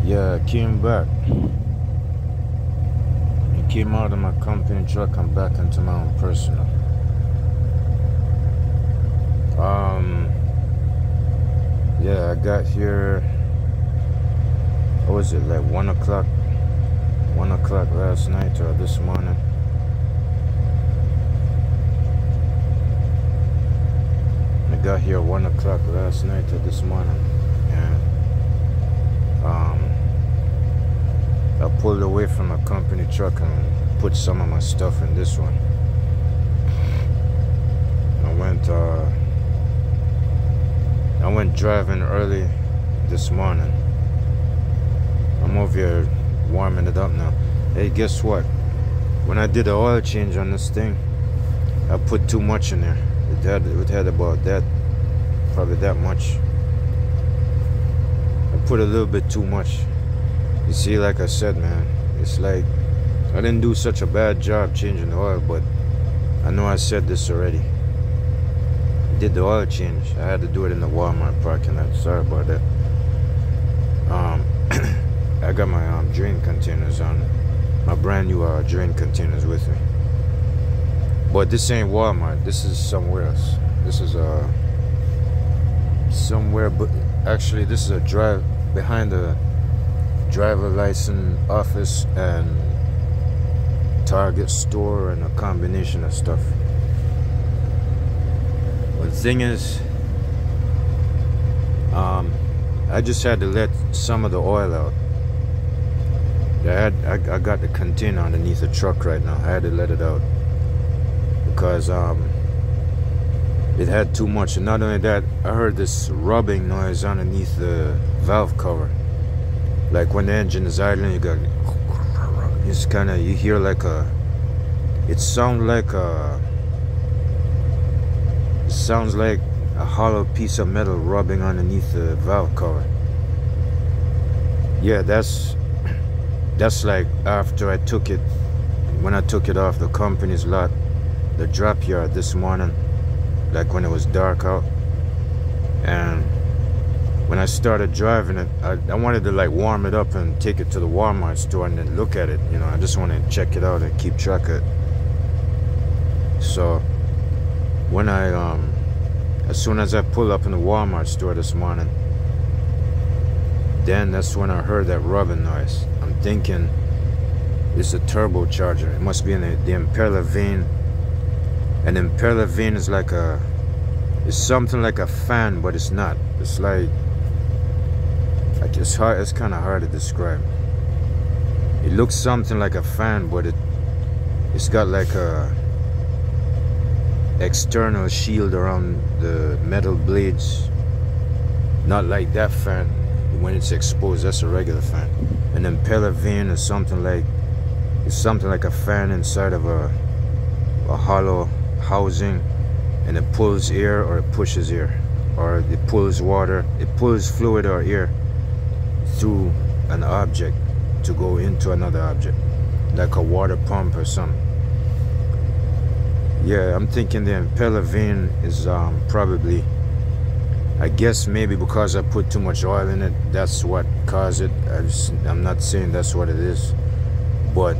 Yeah, I came back. I came out of my company truck and back into my own personal. Yeah, I got here. What was it, like 1 o'clock? 1 o'clock last night or this morning. I got here 1 o'clock last night or this morning. And I pulled away from my company truck and put some of my stuff in this one. I went driving early this morning. I'm over here warming it up now. Hey, guess what? When I did the oil change on this thing, I put too much in there. It had about that, probably that much. I put a little bit too much. You see, like I said, man, it's like I didn't do such a bad job changing the oil, but I know I said this already. I did the oil change. I had to do it in the Walmart parking lot. Sorry about that. I got my drain containers on, my brand new drain containers with me. But this ain't Walmart. This is somewhere else. This is somewhere, but actually this is a drive behind the driver license office and Target store and a combination of stuff. But the thing is, I just had to let some of the oil out. I got the container underneath the truck right now. I had to let it out because it had too much. And not only that, I heard this rubbing noise underneath the valve cover. Like when the engine is idling, you got, it's kind of, you hear like a, it sounds like a hollow piece of metal rubbing underneath the valve cover. Yeah, that's like after I took it, when I took it off the company's lot, the drop yard this morning, like when it was dark out. And when I started driving it, I wanted to like warm it up and take it to the Walmart store and then look at it. You know, I just wanted to check it out and keep track of it. So when as soon as I pulled up in the Walmart store this morning, then that's when I heard that rubbing noise. I'm thinking it's a turbocharger. It must be in the impeller vane. An impeller vane is like it's something like a fan, but it's not. It's like it's hard. It's kind of hard to describe. It looks something like a fan, but it's got like a external shield around the metal blades. Not like that fan. When it's exposed, that's a regular fan. An impeller vane is something like a fan inside of a hollow housing, and it pulls air or it pushes air, or it pulls water, it pulls fluid or air through an object to go into another object, like a water pump or something. Yeah, I'm thinking the impeller vane is probably, I guess maybe because I put too much oil in it, that's what caused it. I'm not saying that's what it is, but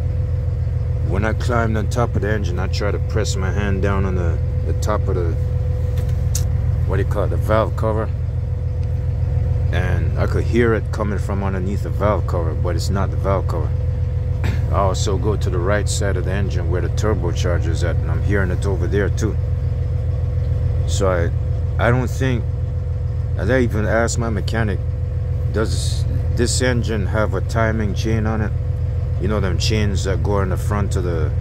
when I climbed on top of the engine, I tried to press my hand down on the top of the, what do you call it, the valve cover, and I could hear it coming from underneath the valve cover, but it's not the valve cover. I also go to the right side of the engine where the turbocharger is at, and I'm hearing it over there too. So I don't think, as I even asked my mechanic, does this engine have a timing chain on it? You know them chains that go in the front of the,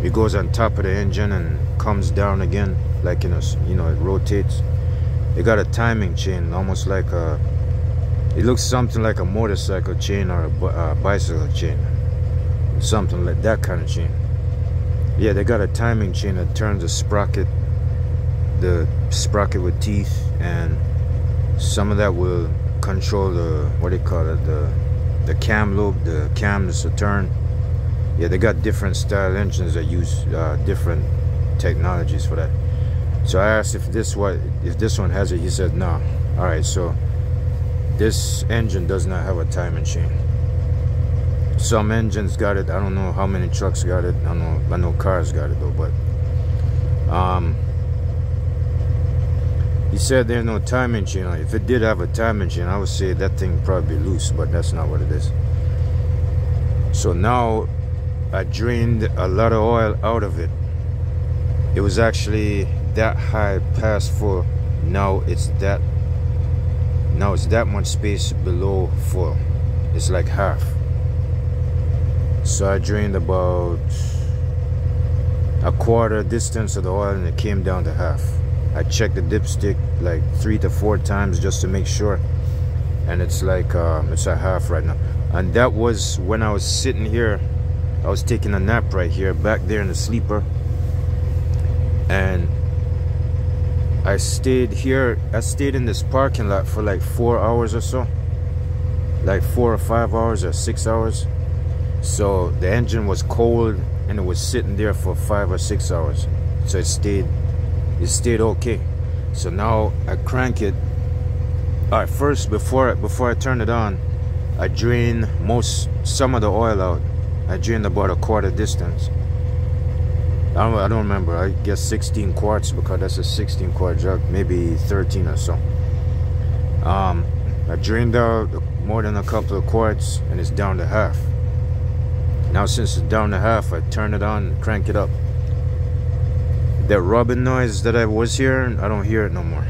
it goes on top of the engine and comes down again, like you know, it rotates. It got a timing chain, almost like it looks something like a motorcycle chain or a bicycle chain, something like that kind of chain. Yeah, they got a timing chain that turns the sprocket with teeth, and some of that will control the, what do you call it, the cam lobe, the cams to turn. Yeah, they got different style engines that use different technologies for that. So I asked if this one has it. He said no. All right, so This engine does not have a timing chain. Some engines got it. I don't know how many trucks got it. I know cars got it though, but he said there's no timing chain. If it did have a timing chain, I would say that thing probably loose, but that's not what it is. So now I drained a lot of oil out of it. It was actually that high past full. Now it's that much space below full. It's like half. So I drained about a quarter distance of the oil and it came down to half. I checked the dipstick like 3 to 4 times just to make sure, and it's like it's a half right now. And that was when I was sitting here. I was taking a nap right here back there in the sleeper, and I stayed here. I stayed in this parking lot for like 4 hours or so, like 4 or 5 hours or 6 hours. So the engine was cold and it was sitting there for 5 or 6 hours. So it stayed okay. So now I crank it. All right, first before I turn it on, I drain some of the oil out. I drained about a quarter distance. I don't remember. I guess 16 quarts, because that's a 16 quart jug, maybe 13 or so. I drained out more than a couple of quarts and it's down to half. Now since it's down to half, I turn it on and crank it up. That rubbing noise that I was hearing, I don't hear it no more.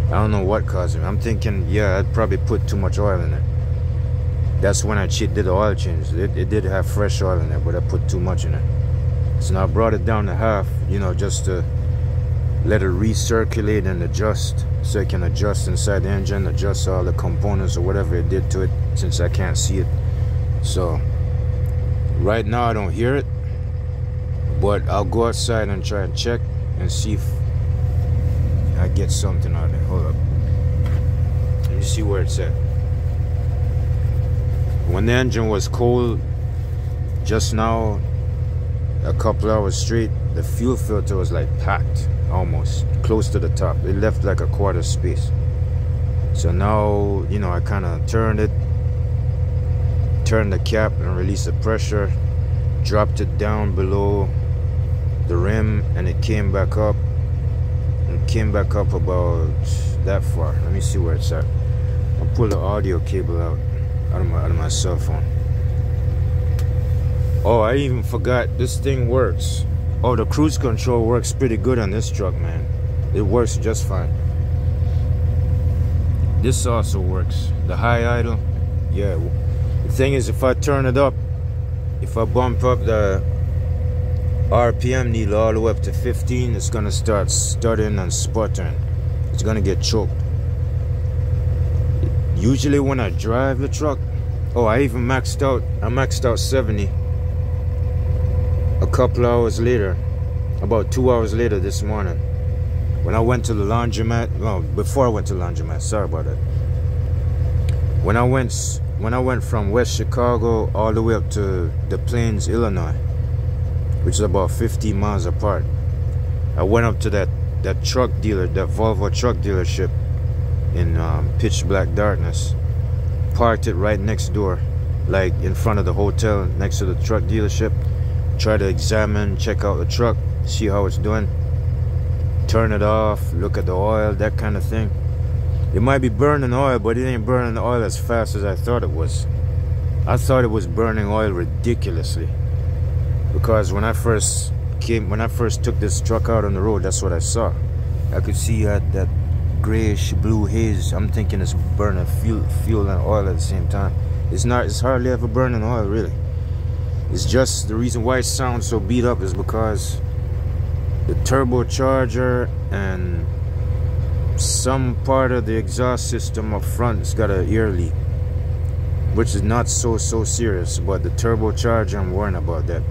I don't know what caused it. I'm thinking, yeah, I'd probably put too much oil in it. That's when I did the oil change. It did have fresh oil in there, but I put too much in it. So now I brought it down to half, you know, just to let it recirculate and adjust, so it can adjust inside the engine, adjust all the components or whatever it did to it, since I can't see it. So right now I don't hear it, but I'll go outside and try and check and see if I get something out of it. Hold up. Let me see where it's at. When the engine was cold just now, a couple hours straight, the fuel filter was like packed, almost close to the top. It left like a quarter space. So now, you know, I kind of turned the cap and released the pressure, dropped it down below the rim, and it came back up. It came back up about that far. Let me see where it's at. I'll pull the audio cable out of my cell phone. Oh, I even forgot, this thing works. Oh, the cruise control works pretty good on this truck, man. It works just fine. This also works. The high idle, yeah. The thing is, if I turn it up, if I bump up the RPM needle all the way up to 15, it's gonna start stuttering and sputtering. It's gonna get choked. Usually when I drive the truck, oh, I maxed out 70 a couple hours later, about 2 hours later this morning, when I went to the laundromat. Well, before I went to the laundromat, sorry about that. When I went from West Chicago all the way up to Des Plaines, Illinois, which is about 50 miles apart, I went up to that truck dealer, that Volvo truck dealership in pitch black darkness, parked it right next door, like in front of the hotel next to the truck dealership. Try to examine, check out the truck, see how it's doing, turn it off, look at the oil, that kind of thing. It might be burning oil, but it ain't burning the oil as fast as I thought it was. I thought it was burning oil ridiculously, because when I first took this truck out on the road, that's what I saw. I could see that grayish blue haze. I'm thinking it's burning fuel and oil at the same time. It's not. It's hardly ever burning oil, really. It's just the reason why it sounds so beat up is because the turbocharger and some part of the exhaust system up front has got an ear leak, which is not so serious. But the turbocharger, I'm worrying about that.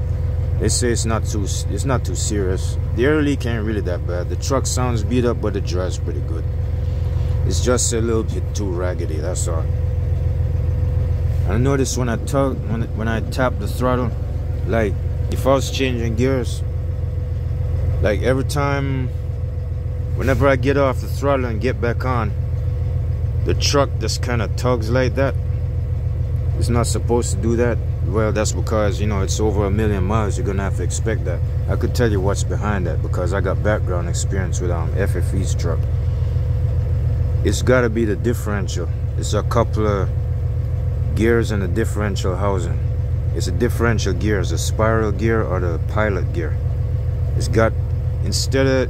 They say it's not too serious. The air leak ain't really that bad. The truck sounds beat up, but it drives pretty good. It's just a little bit too raggedy, that's all. I noticed when I tap the throttle, like if I was changing gears, like every time, whenever I get off the throttle and get back on, the truck just kind of tugs like that. It's not supposed to do that. Well, that's because, you know, it's over 1,000,000 miles. You're gonna have to expect that. I could tell you what's behind that because I got background experience with FFE's truck. It's got to be the differential. It's a couple of gears in the differential housing. It's a differential gear. It's a spiral gear or the pilot gear. It's got, instead of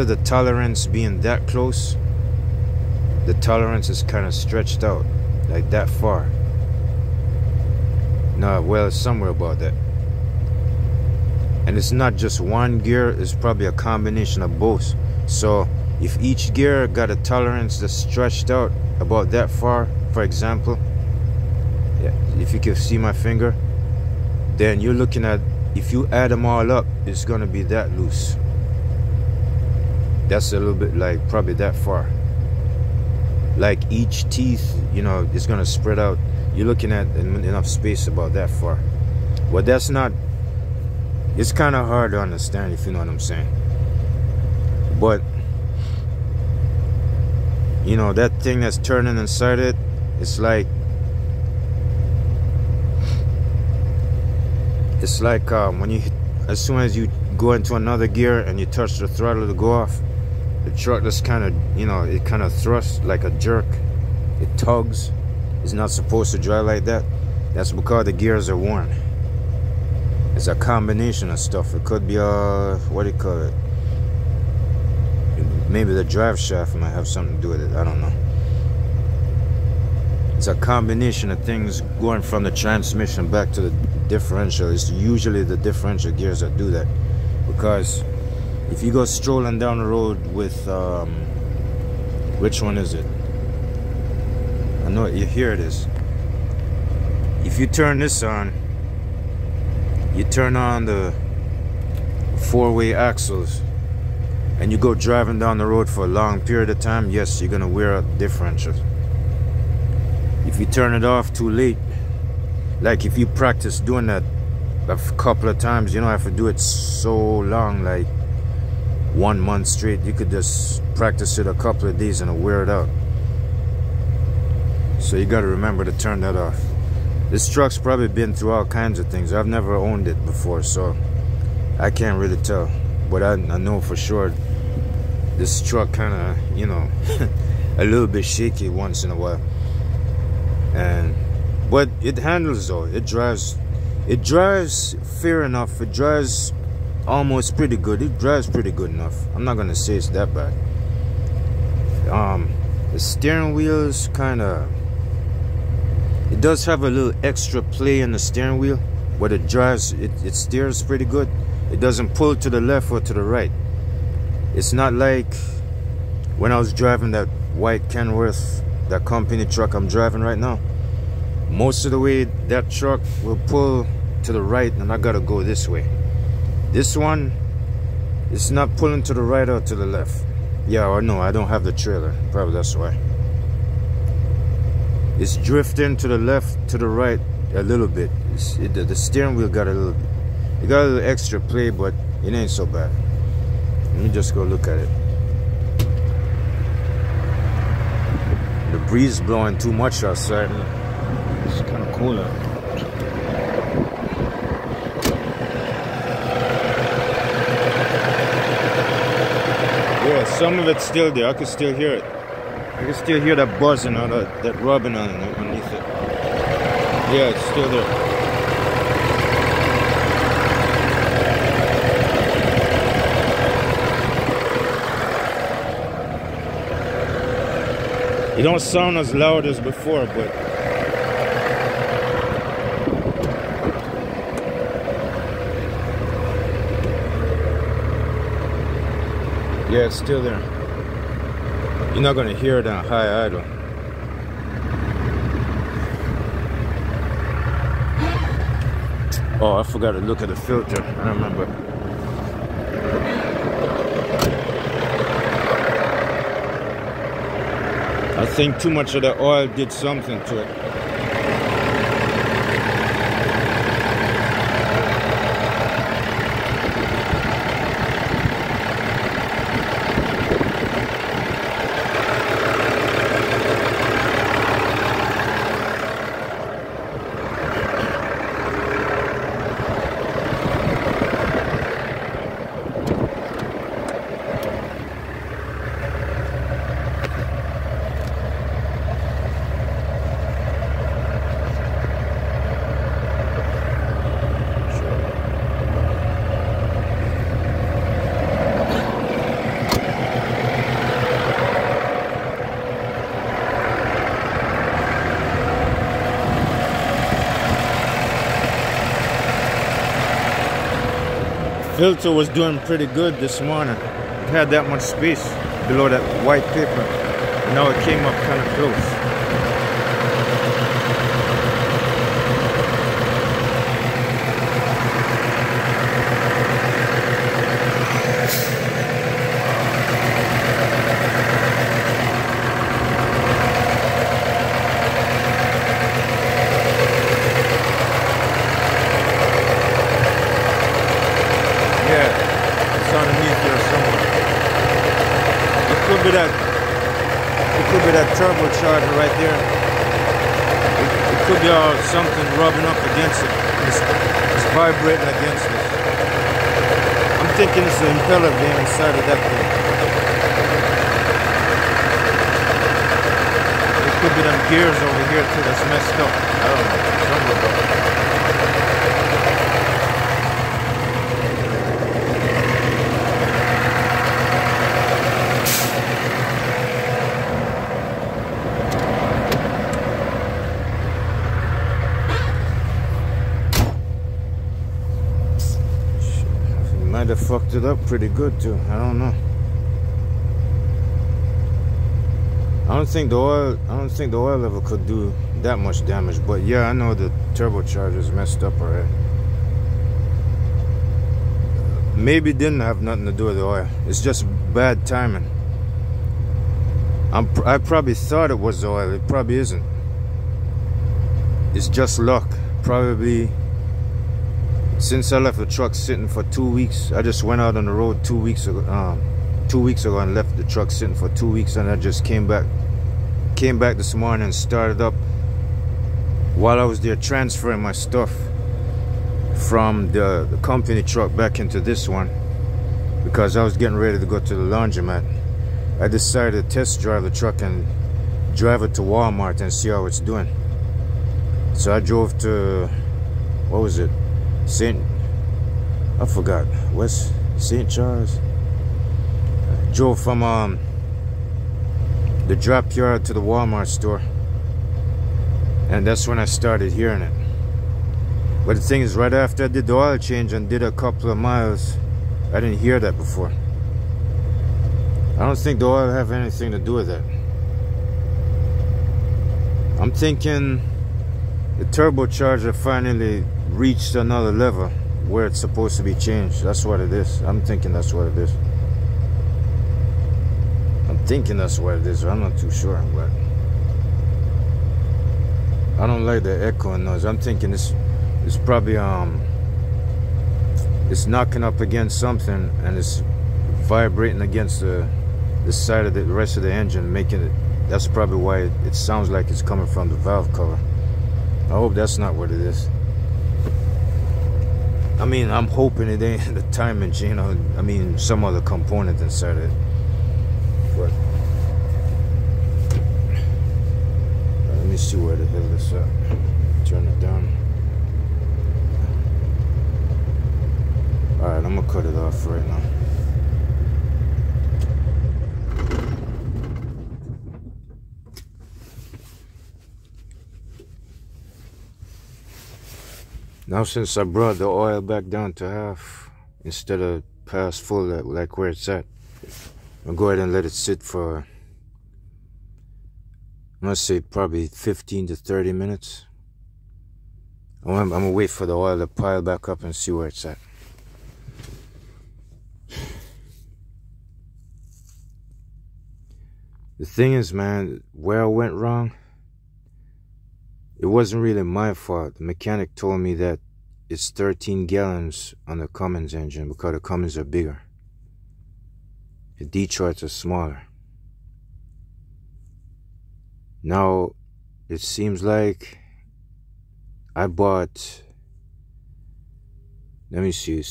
the tolerance being that close, the tolerance is kind of stretched out like that far. No, well, it's somewhere about that. And it's not just one gear, it's probably a combination of both. So if each gear got a tolerance that's stretched out about that far, for example, yeah, if you can see my finger, then you're looking at, if you add them all up, it's gonna be that loose. That's a little bit like probably that far. Like each teeth, you know, it's gonna spread out. You're looking at enough space about that far. Well, that's not, it's kind of hard to understand, if you know what I'm saying. But you know, that thing that's turning inside it, it's like when you, as soon as you go into another gear and you touch the throttle to go off, the truck just kind of, you know, it kind of thrusts like a jerk. It tugs. It's not supposed to drive like that. That's because the gears are worn. It's a combination of stuff. It could be what do you call it? Maybe the drive shaft might have something to do with it. I don't know. It's a combination of things going from the transmission back to the differential. It's usually the differential gears that do that. Because if you go strolling down the road with, which one is it? I know, here it is. If you turn this on, you turn on the 4-way axles, and you go driving down the road for a long period of time, yes, you're gonna wear out differentials. If you turn it off too late, like if you practice doing that a couple of times, you don't have to do it so long, like 1 month straight. You could just practice it a couple of days and it'll wear it out. So you gotta remember to turn that off. This truck's probably been through all kinds of things. I've never owned it before, so I can't really tell. But I know for sure this truck kind of, you know, a little bit shaky once in a while. But it handles though. It drives fair enough. It drives almost pretty good. It drives pretty good enough. I'm not gonna say it's that bad. The steering wheel's kind of, it does have a little extra play in the steering wheel, but it drives, it steers pretty good. It doesn't pull to the left or to the right. It's not like when I was driving that white Kenworth, that company truck I'm driving right now. Most of the way that truck will pull to the right and I gotta go this way. This one, it's not pulling to the right or to the left. Yeah, or no, I don't have the trailer. Probably that's why. It's drifting to the left, to the right a little bit. The steering wheel got a little, it got a little extra play, but it ain't so bad. Let me just go look at it. The breeze is blowing too much outside. It's kind of cool out. Yeah, some of it's still there. I can still hear it. I can still hear that buzzing or that rubbing underneath it. Yeah, it's still there. It don't sound as loud as before, but yeah, it's still there. You're not gonna hear it on high idle. Oh, I forgot to look at the filter. I remember. I think too much of the oil did something to it. Filter was doing pretty good this morning. It had that much space below that white paper. Now it came up kind of close. It could be that turbocharger right there. It could be something rubbing up against it. It's vibrating against it. I'm thinking it's the impeller being inside of that thing. It could be them gears over here too that's messed up. I don't know. Something about it. Might have fucked it up pretty good too. I don't know. I don't think the oil level could do that much damage, but yeah, I know the turbocharger's messed up already. Maybe it didn't have nothing to do with the oil. It's just bad timing. I probably thought it was the oil. It probably isn't. It's just luck. Probably since I left the truck sitting for 2 weeks. I just went out on the road 2 weeks ago. 2 weeks ago and left the truck sitting for 2 weeks, and I just came back this morning and started up while I was there transferring my stuff from the company truck back into this one, because I was getting ready to go to the laundromat. I decided to test drive the truck and drive it to Walmart and see how it's doing. So I drove to, what was it, I forgot, West St. Charles. Drove from the drop yard to the Walmart store, and that's when I started hearing it. But the thing is, right after I did the oil change and did a couple of miles, I didn't hear that before. I don't think the oil have anything to do with that. I'm thinking the turbocharger finally reached another level where it's supposed to be changed. That's what it is. I'm thinking that's what it is. I'm not too sure, but I don't like the echoing noise. I'm thinking it's probably it's knocking up against something and it's vibrating against the side of the rest of the engine, making it. That's probably why it sounds like it's coming from the valve cover. I hope that's not what it is. I mean, I'm hoping it ain't the timing chain, or I mean some other component inside it. But let me see where the hell this at. Turn it down. Alright, I'm gonna cut it off right now. Now since I brought the oil back down to half instead of past full like where it's at, I'll go ahead and let it sit for, I'm gonna say probably 15 to 30 minutes. I'm gonna wait for the oil to pile back up and see where it's at. The thing is, man, where I went wrong, it wasn't really my fault. The mechanic told me that it's 13 gallons on the Cummins engine because the Cummins are bigger. The Detroits are smaller. Now, it seems like I bought, let me see,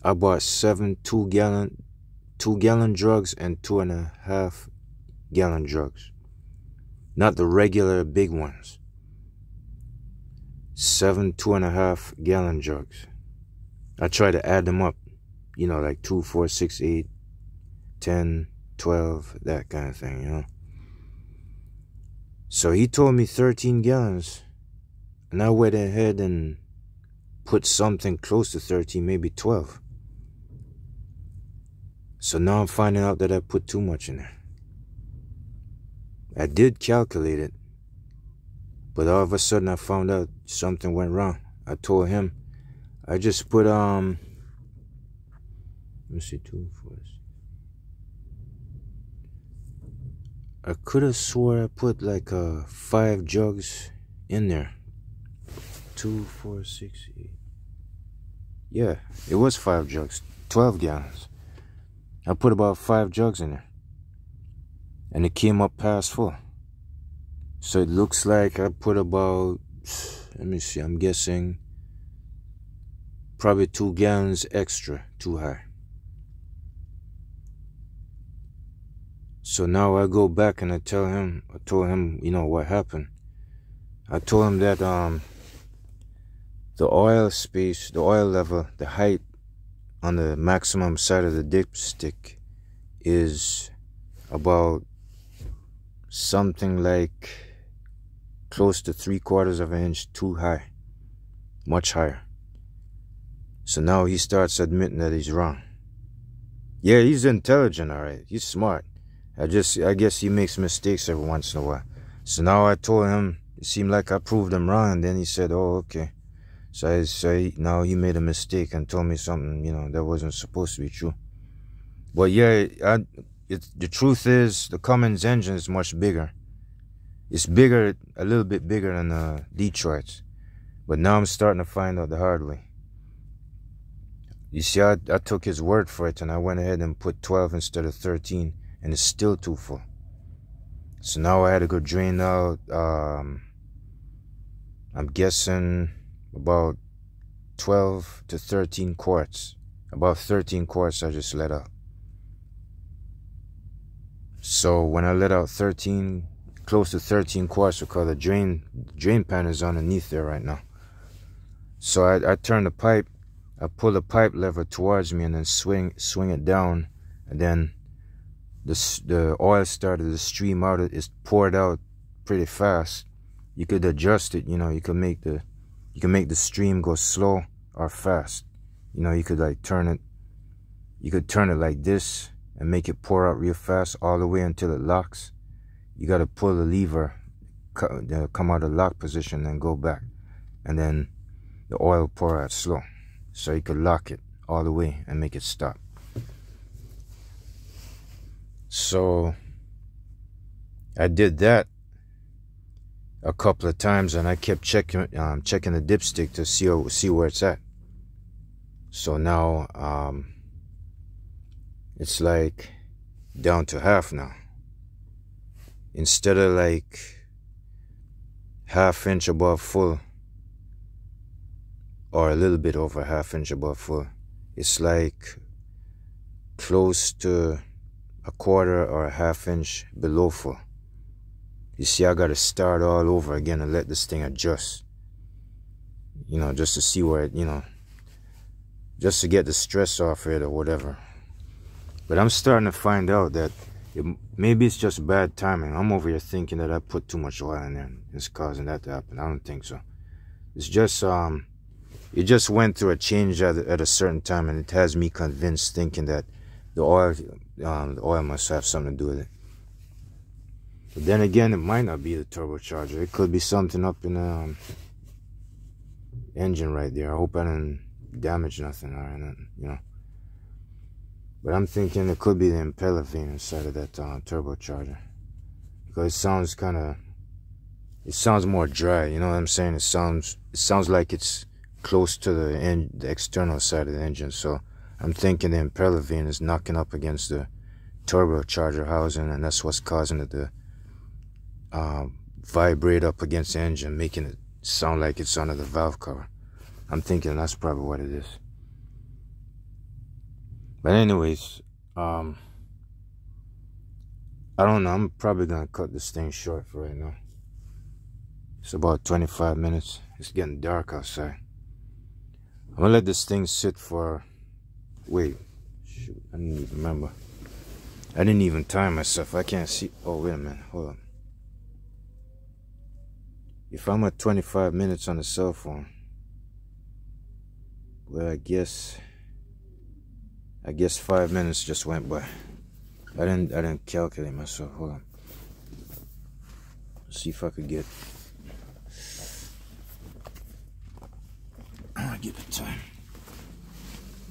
I bought 7 2-gallon drugs and 2.5 gallon drugs. Not the regular big ones. 7 2.5 gallon jugs. I try to add them up, you know, like 2, 4, 6, 8, 10, 12, that kind of thing, you know. So he told me 13 gallons, and I went ahead and put something close to 13, maybe 12. So now I'm finding out that I put too much in there. I did calculate it, but all of a sudden I found out something went wrong. I told him, I just put, let me see, 2, 4, 6. I could have swore I put like 5 jugs in there. 2, 4, 6, 8. Yeah, it was 5 jugs, 12 gallons. I put about 5 jugs in there, and it came up past full. So it looks like I put about, let me see, I'm guessing probably 2 gallons extra too high. So now I go back and I told him, you know, what happened. I told him that the oil space, the oil level, the height on the maximum side of the dipstick is about something like close to 3/4 of an inch too high, much higher. So now he starts admitting that he's wrong. Yeah, he's intelligent, all right. He's smart. I guess he makes mistakes every once in a while. So now I told him, it seemed like I proved him wrong, and then he said, oh, okay. So I say, now he made a mistake and told me something, you know, that wasn't supposed to be true. But yeah, the truth is, the Cummins engine is much bigger. It's bigger, a little bit bigger than Detroit's. But now I'm starting to find out the hard way. You see, I took his word for it, and I went ahead and put 12 instead of 13, and it's still too full. So now I had to go drain out, I'm guessing about 12 to 13 quarts. About 13 quarts I just let out. So when I let out 13, close to 13 quarts, because the drain pan is underneath there right now. So I turn the pipe, I pull the pipe lever towards me and then swing it down, and then the oil started to stream out. It's poured out pretty fast. You could adjust it, you know, you can make the stream go slow or fast. You know, you could like turn it like this and make it pour out real fast all the way until it locks. You got to pull the lever, come out of lock position and go back, and then the oil pour out slow, so you could lock it all the way and make it stop. So I did that a couple of times, and I kept checking the dipstick to see where it's at. So now it's like down to half now. Instead of like ½ inch above full, or a little bit over ½ inch above full, it's like close to 1/4 or ½ inch below full. You see, I gotta start all over again and let this thing adjust, you know, just to see where it, you know, just to get the stress off it or whatever. But I'm starting to find out that maybe it's just bad timing. I'm over here thinking that I put too much oil in there and it's causing that to happen. I don't think so. It's just it just went through a change at a certain time, and it has me convinced, thinking that the oil must have something to do with it. But then again, it might not be the turbocharger. It could be something up in the engine right there. I hope I didn't damage nothing or anything, you know. But I'm thinking it could be the impeller vane inside of that turbocharger, because it sounds more dry. You know what I'm saying? It sounds like it's close to the external side of the engine. So I'm thinking the impeller vane is knocking up against the turbocharger housing, and that's what's causing it to vibrate up against the engine, making it sound like it's under the valve cover. I'm thinking that's probably what it is. But anyways, I don't know. I'm probably gonna cut this thing short for right now. It's about 25 minutes. It's getting dark outside. I'm gonna let this thing sit for, wait, shoot, I didn't even remember. I didn't even time myself. I can't see. Oh, wait a minute, hold on. If I'm at 25 minutes on the cell phone, Well, I guess 5 minutes just went by. I didn't calculate myself. Hold on. See if I could get the time.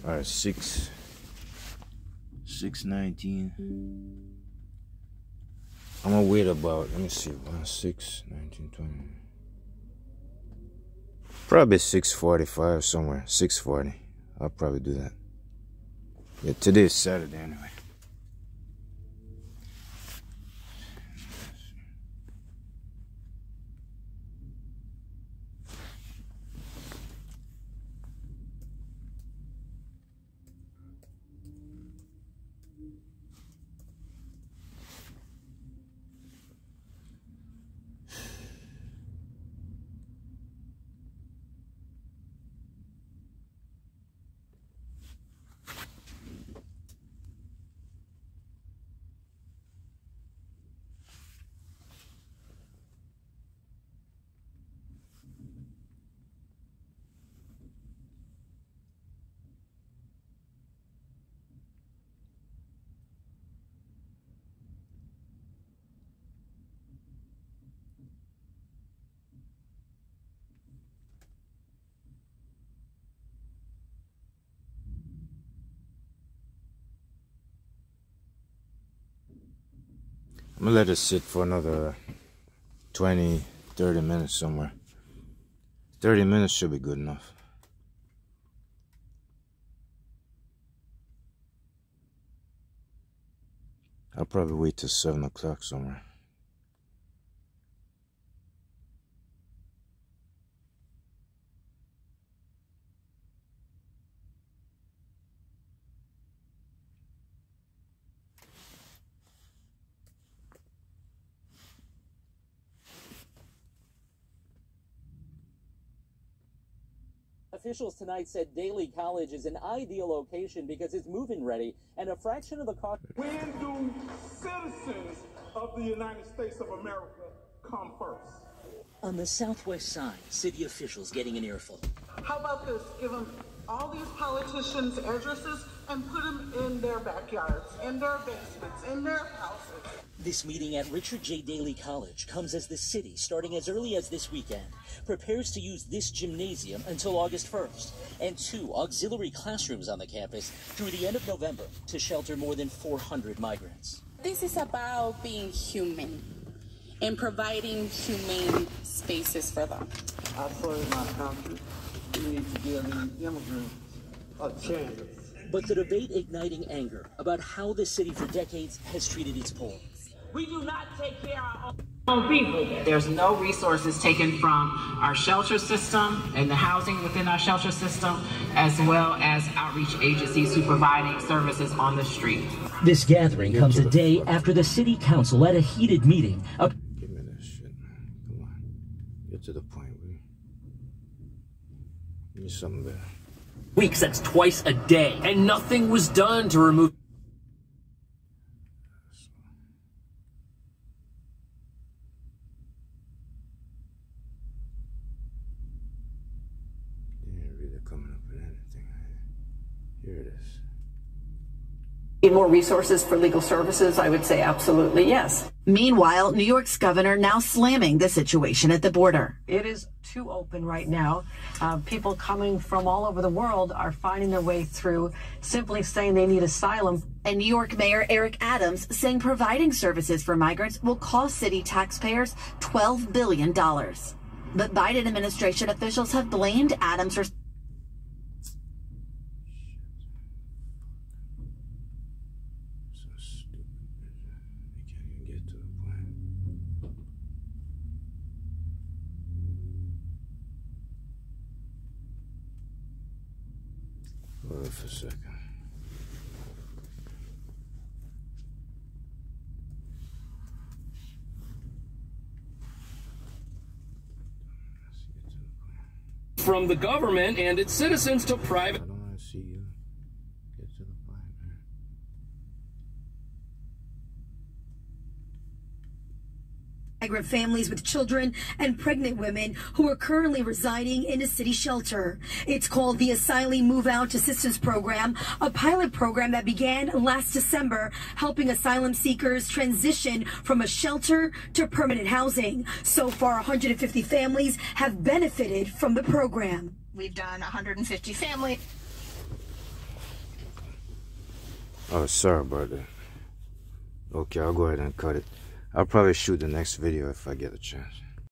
All right, 6:19. I'm gonna wait about, let me see, 6, 19, 20. Probably 6:45 somewhere. 6:40. I'll probably do that. Yeah, today's Saturday anyway. I'm gonna let it sit for another 20, 30 minutes somewhere. 30 minutes should be good enough. I'll probably wait till 7 o'clock somewhere. Officials tonight said Daly College is an ideal location because it's move-in ready and a fraction of the cost. When do citizens of the United States of America come first? On the southwest side, city officials getting an earful. How about this? Give them all these politicians' addresses and put them in their backyards, in their basements, in their houses. This meeting at Richard J. Daly College comes as the city, starting as early as this weekend, prepares to use this gymnasium until August 1st, and 2 auxiliary classrooms on the campus through the end of November to shelter more than 400 migrants. This is about being human and providing humane spaces for them. I serve my country. We need to give the immigrants a chance. But the debate igniting anger about how the city for decades has treated its poor. We do not take care of our own people. There's no resources taken from our shelter system and the housing within our shelter system, as well as outreach agencies who providing services on the street. This gathering comes a day after the city council had a heated meeting. Give me that shit, man. Come on. Get to the point, will you? Give me something better. Weeks, that's twice a day, and nothing was done to remove. Here it is. Need more resources for legal services? I would say absolutely yes. Meanwhile, New York's governor now slamming the situation at the border. It is too open right now. People coming from all over the world are finding their way through, simply saying they need asylum. And New York Mayor Eric Adams saying providing services for migrants will cost city taxpayers $12 billion. But Biden administration officials have blamed Adams for Hold on for a second. From the government and its citizens to private. I don't want to see you. Get to the point, man. migrant families with children and pregnant women who are currently residing in a city shelter. It's called the Asylee Move Out Assistance Program, a pilot program that began last December, helping asylum seekers transition from a shelter to permanent housing. So far, 150 families have benefited from the program. We've done 150 families. Oh, sorry about that. Okay, I'll go ahead and cut it. I'll probably shoot the next video if I get a chance.